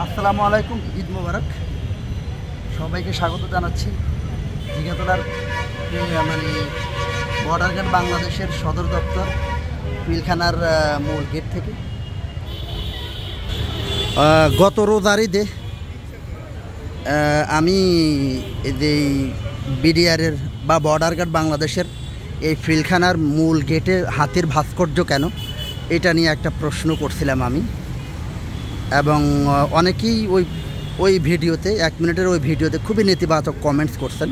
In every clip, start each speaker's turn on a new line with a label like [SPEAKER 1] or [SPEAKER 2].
[SPEAKER 1] আসসালামু আলাইকুম, ঈদ মোবারক। সবাইকে স্বাগত জানাচ্ছি জিগাতলার মানে বর্ডার গার্ড বাংলাদেশের সদর দপ্তর পিলখানার মূল গেট থেকে। গত রোজার ঈদে আমি এই বিডিআরের বা বর্ডার গার্ড বাংলাদেশের এই পিলখানার মূল গেটে হাতির ভাস্কর্য কেন, এটা নিয়ে একটা প্রশ্ন করছিলাম আমি, এবং অনেকেই ওই ভিডিওতে 1 মিনিটের ওই ভিডিওতে খুবই নেতিবাচক কমেন্টস করছেন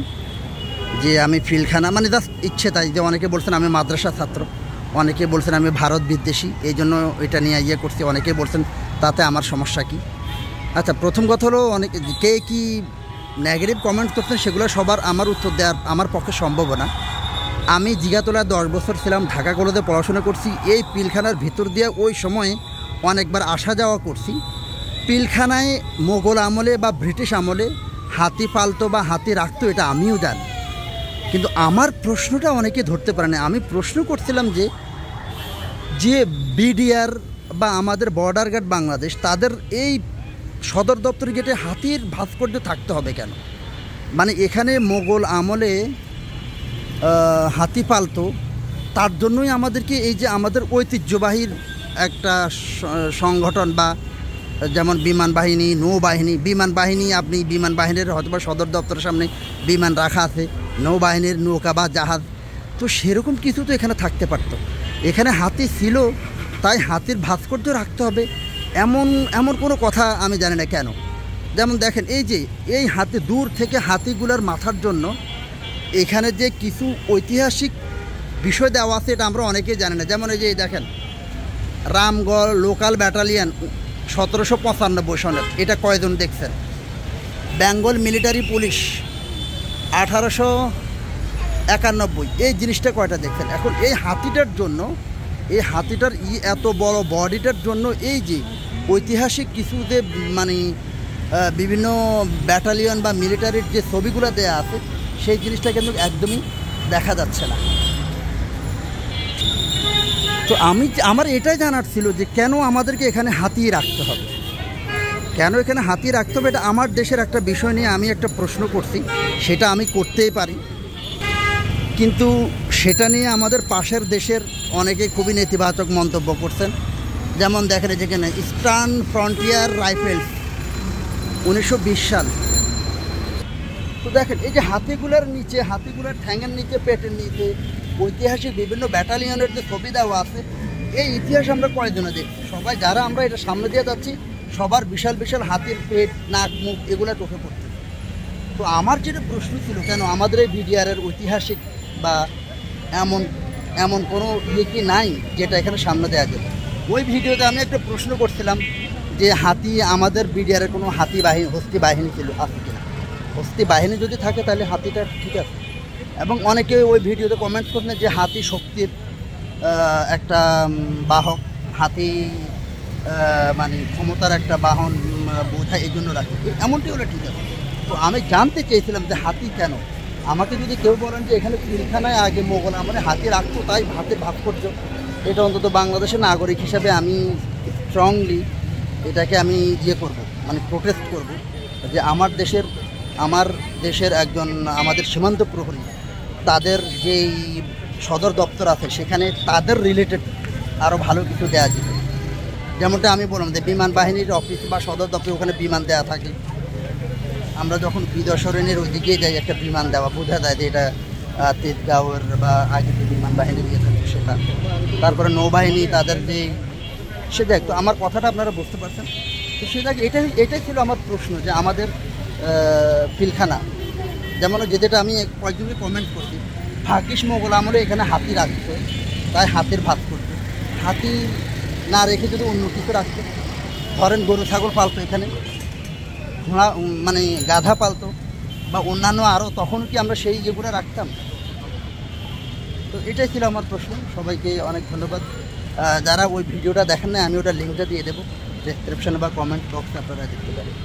[SPEAKER 1] যে আমি পিলখানা মানে জাস্ট ইচ্ছে তাই, যে অনেকে বলছেন আমি মাদ্রাসা ছাত্র, অনেকে বলছেন আমি ভারত বিদ্বেষী, এই জন্য এটা নিয়ে করছি, অনেকে বলছেন তাতে আমার সমস্যা কি। আচ্ছা, প্রথম কথা হলো অনেকে কে কী নেগেটিভ কমেন্টস করছেন সেগুলো সবার আমার উত্তর দেওয়ার আমার পক্ষে সম্ভব না। আমি জিগাতলায় 10 বছর ছিলাম, ঢাকা কলেজে পড়াশোনা করছি, এই পিলখানার ভিতর দিয়ে ওই সময় অনেকবার আসা যাওয়া করছি। পিলখানায় মোগল আমলে বা ব্রিটিশ আমলে হাতি পালতো বা হাতি রাখতো, এটা আমিও জানি, কিন্তু আমার প্রশ্নটা অনেকে ধরতে পারে না। আমি প্রশ্ন করছিলাম যে বিডিআর বা আমাদের বর্ডার গার্ড বাংলাদেশ তাদের এই সদর দপ্তর গেটে হাতির ভাস্কর্য থাকতে হবে কেন? মানে এখানে মোগল আমলে হাতি পালতো, তার জন্যই আমাদেরকে এই যে আমাদের ঐতিহ্যবাহীর একটা সংগঠন বা যেমন বিমান বাহিনী, নৌবাহিনী, বিমান বাহিনী, আপনি বিমান বাহিনীর হয়তো বা সদর দপ্তরের সামনে বিমান রাখা আছে, নৌবাহিনীর নৌকা বা জাহাজ, তো সেরকম কিছু তো এখানে থাকতে পারতো। এখানে হাতি ছিল তাই হাতির ভাস্কর্য রাখতে হবে এমন কোনো কথা আমি জানি না কেন। যেমন দেখেন এই হাতি দূর থেকে হাতিগুলোর মাথার জন্য এখানে যে কিছু ঐতিহাসিক বিষয় দেওয়া আছে, এটা আমরা অনেকেই জানি না। যেমন এই যে দেখেন রামগড় লোকাল ব্যাটালিয়ন 1795 সনের, এটা কয়জন দেখছেন? বেঙ্গল মিলিটারি পুলিশ 1891, এই জিনিসটা কয়টা দেখছেন? এখন এই হাতিটার জন্য, এই হাতিটার এত বড় বডিটার জন্য এই যে ঐতিহাসিক কিছু যে মানে বিভিন্ন ব্যাটালিয়ন বা মিলিটারির যে ছবিগুলো দেওয়া আছে সেই জিনিসটা কিন্তু একদমই দেখা যাচ্ছে না। তো আমার এটাই জানার ছিল যে কেন আমাদেরকে এখানে হাতি রাখতে হবে, কেন এখানে হাতি রাখতে হবে। এটা আমার দেশের একটা বিষয় নিয়ে আমি একটা প্রশ্ন করছি, সেটা আমি করতেই পারি, কিন্তু সেটা নিয়ে আমাদের পাশের দেশের অনেকে খুবই নেতিবাচক মন্তব্য করছেন। যেমন দেখেন যেখানে ইস্টার্ন ফ্রন্টিয়ার রাইফেলস 1920 সাল, তো দেখেন এই যে হাতিগুলোর নিচে, হাতিগুলোর ঠ্যাঙের নিচে, পেটের নিচে ঐতিহাসিক বিভিন্ন ব্যাটালিয়নের যে ছবি দেওয়া আছে, এই ইতিহাস আমরা কয়জনে দেখছি? সবাই যারা আমরা এটা সামনে দিয়ে যাচ্ছি সবার বিশাল বিশাল হাতির পেট, নাক, মুখ এগুলো চোখে পড়ছে। তো আমার যেটা প্রশ্ন ছিল, কেন আমাদের এই বিডিআরের ঐতিহাসিক বা এমন কোনো কি নাই যেটা এখানে সামনে দেওয়া যাবে? ওই ভিডিওতে আমি একটা প্রশ্ন করছিলাম যে হাতি আমাদের বিডিআরের কোনো হস্তি বাহিনী ছিল আছে কিনা। হস্তি বাহিনী যদি থাকে তাহলে হাতিটা ঠিক আছে, এবং অনেকে ওই ভিডিওতে কমেন্ট করেন যে হাতি শক্তির একটা বাহক, হাতি মানে ক্ষমতার একটা বাহন বোঝায়, এই জন্য রাখে, এমনটি হলে ঠিক আছে। তো আমি জানতে চেয়েছিলাম যে হাতি কেন। আমাকে যদি কেউ বলেন যে এখানে পিলখানায় আগে মোগল আমলে হাতি রাখতো তাই হাতির ভাস্কর্য, এটা অন্তত বাংলাদেশের নাগরিক হিসাবে আমি স্ট্রংলি এটাকে আমি করব, মানে প্রোটেস্ট করব যে আমার দেশের একজন আমাদের সীমান্ত প্রহরী, তাদের যেই সদর দপ্তর আছে সেখানে তাদের রিলেটেড আরও ভালো কিছু দেওয়া যেত। যেমনটা আমি বললাম যে বিমান বাহিনীর অফিস বা সদর দপ্তর, ওখানে বিমান দেওয়া থাকে, আমরা যখন বিদর্শনের ওইদিকে যাই একটা বিমান দেওয়া বোঝা যায় যে এটা তেজগাঁওয়ের বা আগে যে বিমান বাহিনী দিয়ে থাকে সেটা। তারপরে নৌবাহিনী তাদের যে সে দেখ, তো আমার কথাটা আপনারা বুঝতে পারছেন। তো সে দেখ, এটাই ছিল আমার প্রশ্ন যে আমাদের পিলখানা, যেমন যেটা আমি কয়েকজনকে কমেন্ট করছি, ভাগ্যিস মোগল আমলে এখানে হাতি রাখতো তাই হাতির ভাস্কর্য, হাতি না রেখে যদি অন্য কিছু রাখতো, ধরেন গরু ছাগল পালতো এখানে, ঘোড়া মানে গাধা পালতো বা অন্যান্য আরও, তখন কি আমরা সেই যেগুলো রাখতাম? তো এটাই ছিল আমার প্রশ্ন। সবাইকে অনেক ধন্যবাদ। যারা ওই ভিডিওটা দেখেন না, আমি ওটা লিঙ্কটা দিয়ে দেবো ডেসক্রিপশনে বা কমেন্ট বক্সে, আপনারা দেখতে পারেন।